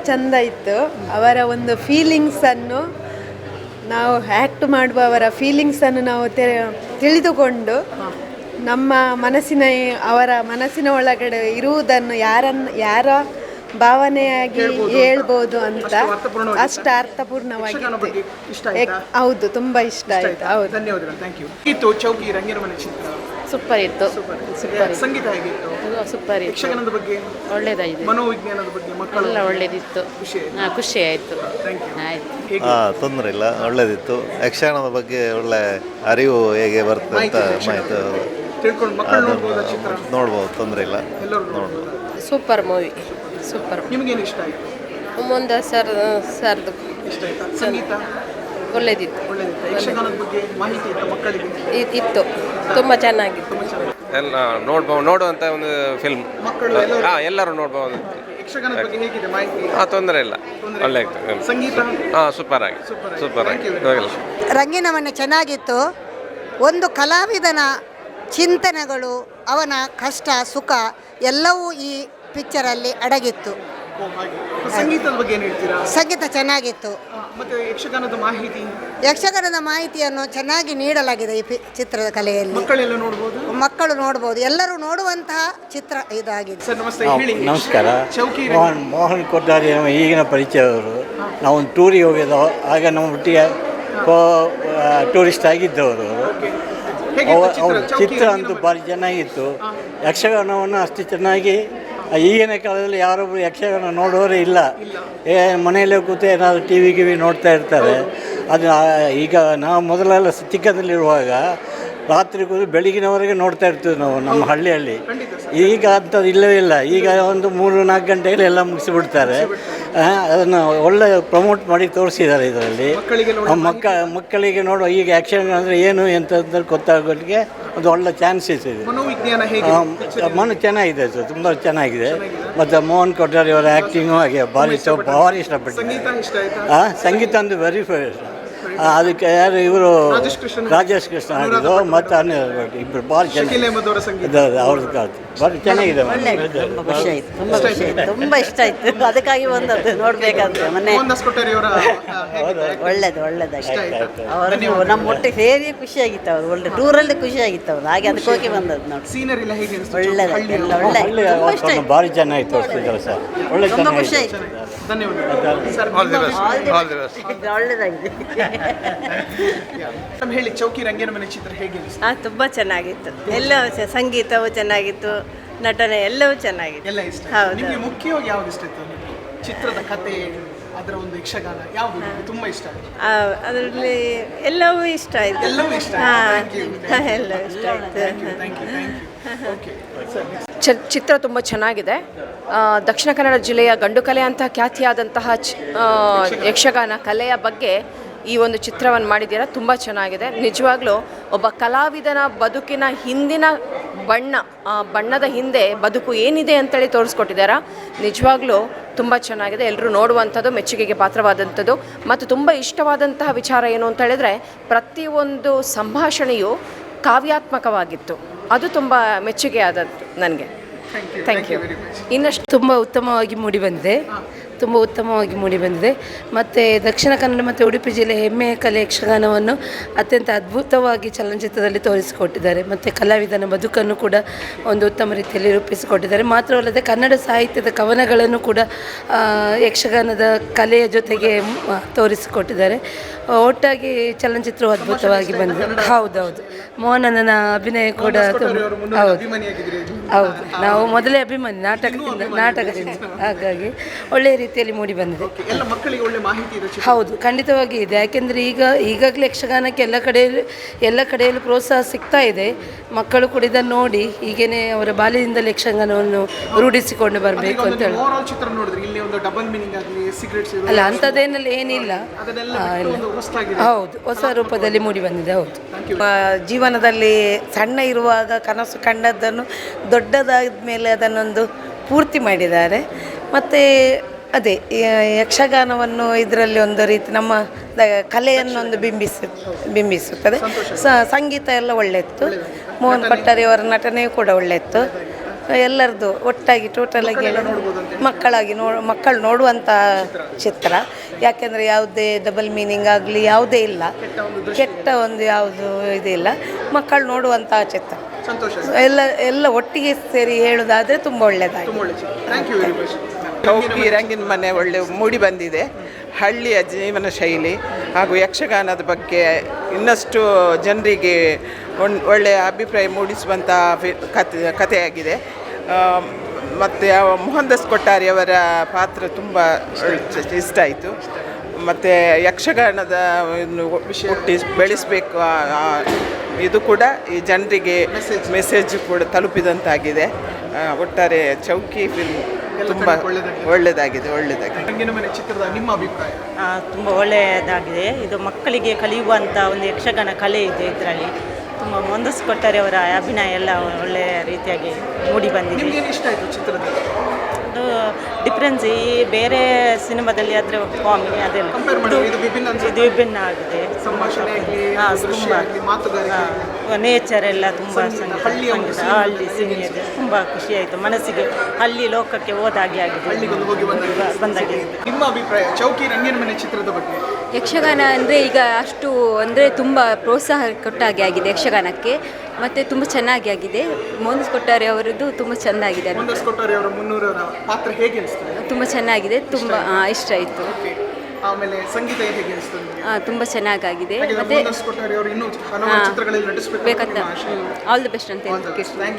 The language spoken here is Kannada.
ಚೆಂದ ಇತ್ತು. ಅವರ ಒಂದು ಫೀಲಿಂಗ್ಸನ್ನು ನಾವು ಆ್ಯಕ್ಟ್ ಮಾಡುವವರ ಫೀಲಿಂಗ್ಸನ್ನು ನಾವು ತಿಳಿದುಕೊಂಡು ನಮ್ಮ ಅವರ ಮನಸ್ಸಿನ ಒಳಗಡೆ ಇರುವುದನ್ನು ಯಾರ ಭಾವನೆಯಾಗಿ ಹೇಳ್ಬೋದು ಅಂತ ಅಷ್ಟು ಅರ್ಥಪೂರ್ಣವಾಗಿತ್ತು. ಹೌದು, ತುಂಬ ಇಷ್ಟ ಆಯಿತು. ಹೌದು, ಧನ್ಯವಾದಗಳು. ಚೌಕಿ ರಂಗಿನ ಚಿತ್ರ ಸೂಪರ್ ಇತ್ತು. ಸಂಗೀತ ಹೇಗಿತ್ತು? ಸೂಪರ್ ಇತ್ತು. ಯಕ್ಷಗಾನದ ಬಗ್ಗೆ ಒಳ್ಳೇದಾಗಿದೆ. ಮನೋವಿಜ್ಞಾನದ ಬಗ್ಗೆ ಮಕ್ಕಳೆಲ್ಲ ಒಳ್ಳೇದಿತ್ತು. ಖುಷಿ ಆಯಿತು. ಆಯ್ತು, ತೊಂದರೆ ಇಲ್ಲ, ಒಳ್ಳೇದಿತ್ತು. ಯಕ್ಷಗಾನದ ಬಗ್ಗೆ ಒಳ್ಳೆ ಅರಿವು ಹೇಗೆ ಬರ್ತದೆ ಅಂತ ಮಾಹಿತಿ ನೋಡ್ಬೋದು, ತೊಂದರೆ ಇಲ್ಲ, ನೋಡ್ಬೋದು. Super movie, super. ನಿಮಗೇನು ಇಷ್ಟ ಆಯಿತು? ಮುಂದೆ ಸರ್ದು ಇಷ್ಟ ಆಯ್ತಾ? ಸಂಗೀತ ಒಳ್ಳೇದಿತ್ತು. ಯಕ್ಷಗಾನದ ಬಗ್ಗೆ ಮಾಹಿತಿ ಇತ್ತು ಮಕ್ಕಳಿಗೆ? ಇತ್ತು, ತುಂಬ ಚೆನ್ನಾಗಿತ್ತು. ಎಲ್ಲ ನೋಡುವಂಥ ಒಂದು ಫಿಲ್ಮ್. ಮಕ್ಕಳು ಎಲ್ಲರೂ ನೋಡ್ಬೋದು. ಯಕ್ಷಗಾನದ ಬಗ್ಗೆ ಹೇಗಿದೆ ಮಾಹಿತಿ? ತೊಂದರೆ ಇಲ್ಲ, ಒಳ್ಳೆ ಸಂಗೀತ ಸೂಪರ್ ಆಗಿ. ರಂಗಿನಮನೆ ಚೆನ್ನಾಗಿತ್ತು. ಒಂದು ಕಲಾವಿದನ ಚಿಂತನೆಗಳು, ಅವನ ಕಷ್ಟ ಸುಖ ಎಲ್ಲವೂ ಈ ಪಿಕ್ಚರಲ್ಲಿ ಅಡಗಿತ್ತು. ಸಂಗೀತದ ಬಗ್ಗೆ ಏನು ಹೇಳ್ತೀರಾ? ಸಂಗೀತ ಚೆನ್ನಾಗಿತ್ತು. ಮತ್ತೆ ಯಕ್ಷಗಾನದ ಮಾಹಿತಿಯನ್ನು ಚೆನ್ನಾಗಿ ನೀಡಲಾಗಿದೆ ಈ ಚಿತ್ರದ ಕಲೆಯಲ್ಲಿ. ಮಕ್ಕಳು ನೋಡ್ಬೋದು, ಎಲ್ಲರೂ ನೋಡುವಂತಹ ಚಿತ್ರ ಇದಾಗಿದೆ. ಸರ್ ನಮಸ್ತೆ, ಹೇಳಿ. ನಮಸ್ಕಾರ. ಮೋಹನ್ ಕೊಟ್ಟಾರಿ ಈಗಿನ ಪರಿಚಯವರು. ನಾವೊಂದು ಟೂರಿಗೆ ಹೋಗಿದ್ದೋ, ಆಗ ನಮ್ಮ ಒಟ್ಟಿಗೆ ಟೂರಿಸ್ಟ್ ಆಗಿದ್ದವರು. ಅವರು ಚಿತ್ರ ಅಂತೂ ಭಾರಿ ಚೆನ್ನಾಗಿತ್ತು. ಯಕ್ಷಗಾನವನ್ನು ಅಷ್ಟು ಚೆನ್ನಾಗಿ ಈಗಿನ ಕಾಲದಲ್ಲಿ ಯಾರೊಬ್ಬರು ಯಕ್ಷಗಾನ ನೋಡೋರೇ ಇಲ್ಲ. ಮನೆಯಲ್ಲೇ ಕೂತು ಏನಾದರೂ ಟಿ ವಿ ನೋಡ್ತಾ ಇರ್ತಾರೆ. ಅದು ಈಗ ನಾವು ಮೊದಲೆಲ್ಲ ಚಿಕ್ಕದಲ್ಲಿರುವಾಗ ರಾತ್ರಿ ಕೂತು ಬೆಳಗಿನವರೆಗೆ ನೋಡ್ತಾ ಇರ್ತೀವಿ ನಾವು ನಮ್ಮ ಹಳ್ಳಿಯಲ್ಲಿ. ಈಗ ಅಂಥದ್ದು ಇಲ್ಲವೇ ಇಲ್ಲ. ಈಗ ಒಂದು 3-4 ಗಂಟೆಯಲ್ಲಿ ಎಲ್ಲ ಮುಗಿಸಿಬಿಡ್ತಾರೆ. ಅದನ್ನು ಒಳ್ಳೆ ಪ್ರಮೋಟ್ ಮಾಡಿ ತೋರಿಸಿದ್ದಾರೆ ಇದರಲ್ಲಿ. ಮಕ್ಕಳಿಗೆ ನೋಡುವ ಈಗ ಯಕ್ಷಗಾನ ಅಂದರೆ ಏನು ಎಂತ ಗೊತ್ತಾಗೋಕ್ಕೆ ಒಂದು ಒಳ್ಳೆ ಚಾನ್ಸಸ್ ಇದೆ. ಚೆನ್ನಾಗಿದೆ ಸರ್, ತುಂಬ ಚೆನ್ನಾಗಿದೆ. ಮತ್ತು ಮೋಹನ್ ಕೊಠಾರಿ ಅವರ ಆ್ಯಕ್ಟಿಂಗು ಹಾಗೆ ಭಾರಿ ಇಷ್ಟಪಟ್ಟಿದ್ದೆ. ಸಂಗೀತ ಅಂದ್ರೆ ವೆರಿ ಫೇವರೇಟ್. ಅದಕ್ಕೆ ಯಾರು ಇವರು ರಾಜೇಶ್ ಕೃಷ್ಣ ಆಗಿದ್ದು ಮತ್ತು ಇಬ್ಬರು ಭಾರಿ ಚೆನ್ನಾಗಿದೆ. ಅವ್ರದ್ದು ಭಾರಿ ಚೆನ್ನಾಗಿದೆ. ತುಂಬ ಇಷ್ಟ ಆಯಿತು. ಅದಕ್ಕಾಗಿ ಬಂದದ್ದು ನೋಡಬೇಕಾದ್ರೆ ಮೊನ್ನೆ. ಒಳ್ಳೇದಾಗಿತ್ತು. ಅವರು ನಮ್ಮ ಒಟ್ಟಿಗೆ ಸೇರಿ ಖುಷಿಯಾಗಿತ್ತು. ಅವರು ಒಳ್ಳೆ ಟೂರಲ್ಲಿ ಖುಷಿಯಾಗಿತ್ತು. ಅವರು ಹಾಗೆ ಅದಕ್ಕೆ ಹೋಗಿ ಬಂದದ್ದು ನೋಡಿ. ಒಳ್ಳೆದಾಗಿ ಭಾರಿ ಚೆನ್ನಾಗಿ ತೋರಿಸ್ತಿದ್ದಾರೆ ಸರ್. ಒಳ್ಳೆ ತುಂಬ ಖುಷಿ ಆಯಿತು. ಹೇಳಿ, ಚೌಕಿ ರಂಗಿನ ಚಿತ್ರ ಹೇಗೆ? ತುಂಬ ಚೆನ್ನಾಗಿತ್ತು. ಎಲ್ಲ ಸಂಗೀತವು ಚೆನ್ನಾಗಿತ್ತು, ನಟನೆ ಎಲ್ಲವೂ ಚೆನ್ನಾಗಿತ್ತು. ಎಲ್ಲ ಇಷ್ಟ. ನಿಮಗೆ ಮುಖ್ಯವಾಗಿ ಯಾವ್ದು ಇಷ್ಟ ಇತ್ತು? ಚಿತ್ರದ ಕತೆ, ಅದರ ಒಂದು ಯಕ್ಷಗಾನ ಯಾವುದು ತುಂಬ ಇಷ್ಟ? ಅದರಲ್ಲಿ ಎಲ್ಲವೂ ಇಷ್ಟ ಆಯಿತು. ಎಲ್ಲವೂ ಇಷ್ಟ. ಎಲ್ಲ ಇಷ್ಟ ಆಯಿತು. ಚಿತ್ರ ತುಂಬ ಚೆನ್ನಾಗಿದೆ. ದಕ್ಷಿಣ ಕನ್ನಡ ಜಿಲ್ಲೆಯ ಗಂಡು ಕಲೆ ಅಂತ ಖ್ಯಾತಿಯಾದಂತಹ ಯಕ್ಷಗಾನ ಕಲೆಯ ಬಗ್ಗೆ ಈ ಒಂದು ಚಿತ್ರವನ್ನು ಮಾಡಿದ್ದೀರಾ. ತುಂಬ ಚೆನ್ನಾಗಿದೆ. ನಿಜವಾಗ್ಲೂ ಒಬ್ಬ ಕಲಾವಿದನ ಬದುಕಿನ ಹಿಂದಿನ ಬಣ್ಣದ ಹಿಂದೆ ಬದುಕು ಏನಿದೆ ಅಂತೇಳಿ ತೋರಿಸ್ಕೊಟ್ಟಿದ್ದಾರೆ. ನಿಜವಾಗ್ಲೂ ತುಂಬ ಚೆನ್ನಾಗಿದೆ. ಎಲ್ಲರೂ ನೋಡುವಂಥದ್ದು, ಮೆಚ್ಚುಗೆಗೆ ಪಾತ್ರವಾದಂಥದ್ದು. ಮತ್ತು ತುಂಬ ಇಷ್ಟವಾದಂತಹ ವಿಚಾರ ಏನು ಅಂತ ಹೇಳಿದ್ರೆ, ಪ್ರತಿಯೊಂದು ಸಂಭಾಷಣೆಯು ಕಾವ್ಯಾತ್ಮಕವಾಗಿತ್ತು. ಅದು ತುಂಬ ಮೆಚ್ಚುಗೆ ಆದದ್ದು ನನಗೆ. Thank you. ಇನ್ನಷ್ಟು ತುಂಬ ಉತ್ತಮವಾಗಿ ಮೂಡಿಬಂದಿದೆ. ಮತ್ತು ದಕ್ಷಿಣ ಕನ್ನಡ ಮತ್ತು ಉಡುಪಿ ಜಿಲ್ಲೆ ಹೆಮ್ಮೆಯ ಕಲೆ ಯಕ್ಷಗಾನವನ್ನು ಅತ್ಯಂತ ಅದ್ಭುತವಾಗಿ ಚಲನಚಿತ್ರದಲ್ಲಿ ತೋರಿಸಿಕೊಟ್ಟಿದ್ದಾರೆ. ಮತ್ತು ಕಲಾವಿದನ ಬದುಕನ್ನು ಕೂಡ ಒಂದು ಉತ್ತಮ ರೀತಿಯಲ್ಲಿ ರೂಪಿಸಿಕೊಟ್ಟಿದ್ದಾರೆ. ಮಾತ್ರವಲ್ಲದೆ ಕನ್ನಡ ಸಾಹಿತ್ಯದ ಕವನಗಳನ್ನು ಕೂಡ ಯಕ್ಷಗಾನದ ಕಲೆಯ ಜೊತೆಗೆ ತೋರಿಸಿಕೊಟ್ಟಿದ್ದಾರೆ. ಒಟ್ಟಾಗಿ ಚಲನಚಿತ್ರವು ಅದ್ಭುತವಾಗಿ ಬಂದಿದೆ. ಹೌದೌದು, ಮೋಹನನ ಅಭಿನಯ ಕೂಡ ಹೌದು. ನಾವು ಮೊದಲೇ ಅಭಿಮಾನಿ ನಾಟಕದಿಂದ, ಹಾಗಾಗಿ ಒಳ್ಳೆಯ ರೀತಿಯಲ್ಲಿ ಮೂಡಿ ಬಂದಿದೆ. ಹೌದು, ಖಂಡಿತವಾಗಿ ಇದೆ. ಯಾಕೆಂದರೆ ಈಗಾಗಲೇ ಯಕ್ಷಗಾನಕ್ಕೆ ಎಲ್ಲ ಕಡೆಯಲ್ಲೂ ಪ್ರೋತ್ಸಾಹ ಸಿಗ್ತಾ ಇದೆ. ಮಕ್ಕಳು ಕೂಡ ಇದನ್ನು ನೋಡಿ ಹೀಗೇನೆ ಅವರ ಬಾಲ್ಯದಿಂದಲೇ ಯಕ್ಷಗಾನವನ್ನು ರೂಢಿಸಿಕೊಂಡು ಬರಬೇಕು ಅಂತ ಹೇಳಿ. ಅಲ್ಲ, ಅಂಥದ್ದೇನೆಲ್ಲ ಏನಿಲ್ಲ. ಹೌದು, ಹೊಸ ರೂಪದಲ್ಲಿ ಮೂಡಿ ಬಂದಿದೆ. ಹೌದು, ಜೀವನದಲ್ಲಿ ಸಣ್ಣ ಇರುವಾಗ ಕನಸು ಕಂಡದ್ದನ್ನು ದೊಡ್ಡದಾದ ಮೇಲೆ ಅದನ್ನೊಂದು ಪೂರ್ತಿ ಮಾಡಿದ್ದಾರೆ. ಮತ್ತು ಅದೇ ಯಕ್ಷಗಾನವನ್ನು ಇದರಲ್ಲಿ ಒಂದು ರೀತಿ ನಮ್ಮ ಕಲೆಯನ್ನೊಂದು ಬಿಂಬಿಸುತ್ತದೆ. ಸಂಗೀತ ಎಲ್ಲ ಒಳ್ಳೆಯಿತ್ತು. ಮೋಹನ್ ಕೊಟ್ಟಾರಿ ಅವರ ನಟನೆಯೂ ಕೂಡ ಒಳ್ಳೆಯಿತ್ತು. ಎಲ್ಲರದ್ದು ಒಟ್ಟಾಗಿ ಟೋಟಲಾಗಿ ಮಕ್ಕಳು ನೋಡುವಂಥ ಚಿತ್ರ. ಯಾಕೆಂದರೆ ಯಾವುದೇ ಡಬಲ್ ಮೀನಿಂಗ್ ಆಗಲಿ ಯಾವುದೇ ಇಲ್ಲ, ಕೆಟ್ಟ ಒಂದು ಯಾವುದು ಇದಿಲ್ಲ, ಮಕ್ಕಳು ನೋಡುವಂಥ ಚಿತ್ರ. ಎಲ್ಲ ಒಟ್ಟಿಗೆ ಸೇರಿ ಹೇಳೋದಾದರೆ ತುಂಬ ಒಳ್ಳೆಯದಾಗಿ. ಚೌಕಿ ರಂಗಿನ ಮನೆ ಒಳ್ಳೆ ಮೂಡಿ ಬಂದಿದೆ. ಹಳ್ಳಿಯ ಜೀವನ ಶೈಲಿ ಹಾಗೂ ಯಕ್ಷಗಾನದ ಬಗ್ಗೆ ಇನ್ನಷ್ಟು ಜನರಿಗೆ ಒಳ್ಳೆಯ ಅಭಿಪ್ರಾಯ ಮೂಡಿಸುವಂಥ ಕಥೆಯಾಗಿದೆ. ಮತ್ತು ಮೋಹನ್ ದಾಸ್ ಕೊಟ್ಟಾರಿಯವರ ಪಾತ್ರ ತುಂಬ ಇಷ್ಟ ಆಯಿತು. ಮತ್ತು ಯಕ್ಷಗಾನದ ಹುಟ್ಟಿ ಬೆಳೆಸಬೇಕು, ಇದು ಕೂಡ ಈ ಜನರಿಗೆ ಮೆಸೇಜ್ ಕೂಡ ತಲುಪಿದಂತಾಗಿದೆ. ಒಟ್ಟಾರೆ ಚೌಕಿ ಫಿಲ್ಮ್ ತುಂಬ ಒಳ್ಳೆಯದಾಗಿದೆ. ಚಿತ್ರದ ನಿಮ್ಮ ಅಭಿಪ್ರಾಯ? ತುಂಬ ಒಳ್ಳೆಯದಾಗಿದೆ. ಇದು ಮಕ್ಕಳಿಗೆ ಕಲಿಯುವಂಥ ಒಂದು ಯಕ್ಷಗಾನ ಕಲೆ ಇದೆ. ಇದರಲ್ಲಿ ತುಂಬ ಮೋಹನ್ ದಾಸ್ ಕೊಟ್ಟಾರಿ ಅವರ ಅಭಿನಯ ಎಲ್ಲ ಒಳ್ಳೆಯ ರೀತಿಯಾಗಿ ಮೂಡಿ ಬಂದಿದೆ. ಇಷ್ಟ ಆಯಿತು ಚಿತ್ರದಲ್ಲಿ? ಅದು ಡಿಫ್ರೆನ್ಸ್ ಈ ಬೇರೆ ಸಿನಿಮಾದಲ್ಲಿ ಆದರೆ ಕಾಮಿಡಿ ಅದೆಲ್ಲ ಇದು ವಿಭಿನ್ನ ಆಗಿದೆ. ನೇಚರ್ ಎಲ್ಲ ತುಂಬ ಹಳ್ಳಿ ಸೀನಿಯರ್ ತುಂಬ ಖುಷಿಯಾಯಿತು. ಮನಸ್ಸಿಗೆ ಹಳ್ಳಿ ಲೋಕಕ್ಕೆ ಹೋದಾಗೆ ಆಗಿದೆ, ಬಂದಾಗೆ. ನಿಮ್ಮ ಅಭಿಪ್ರಾಯ ಚೌಕಿ ರಂಗಿನ ಮನೆ ಚಿತ್ರದ ಬಗ್ಗೆ? ಯಕ್ಷಗಾನ ಅಂದರೆ ಈಗ ಅಷ್ಟು ಅಂದರೆ ತುಂಬ ಪ್ರೋತ್ಸಾಹ ಕೊಟ್ಟಾಗೆ ಆಗಿದೆ ಯಕ್ಷಗಾನಕ್ಕೆ, ಮತ್ತು ತುಂಬ ಚೆನ್ನಾಗಿ ಆಗಿದೆ. ಮೋಹನ್ ದಾಸ್ ಕೊಟ್ಟಾರಿ ಅವರದ್ದು ತುಂಬ ಚೆನ್ನಾಗಿದೆ. ಮೋಹನ್ ದಾಸ್ ಕೊಟ್ಟಾರಿ ಅವರ 300 ಪಾತ್ರ ಹೇಗೆ ಅನಿಸ್ತದೆ? ತುಂಬ ಚೆನ್ನಾಗಿದೆ, ತುಂಬ ಇಷ್ಟ ಆಯಿತು. ಆಮೇಲೆ ಸಂಗೀತ ಹೇಗೆ ಅನಿಸ್ತದೆ? ತುಂಬ ಚೆನ್ನಾಗಾಗಿದೆ. ಮತ್ತೆ ಮೋಹನ್ ದಾಸ್ ಕೊಟ್ಟಾರಿ ಅವರು ಇನ್ನೂ ಹಲವಾರು ಚಿತ್ರಗಳಲ್ಲಿ ನಟಿಸಬೇಕು ಬೇಕಂತ ಆಲ್ ದಿ ಬೆಸ್ಟ್ ಅಂತ ಹೇಳ್ತೀನಿ.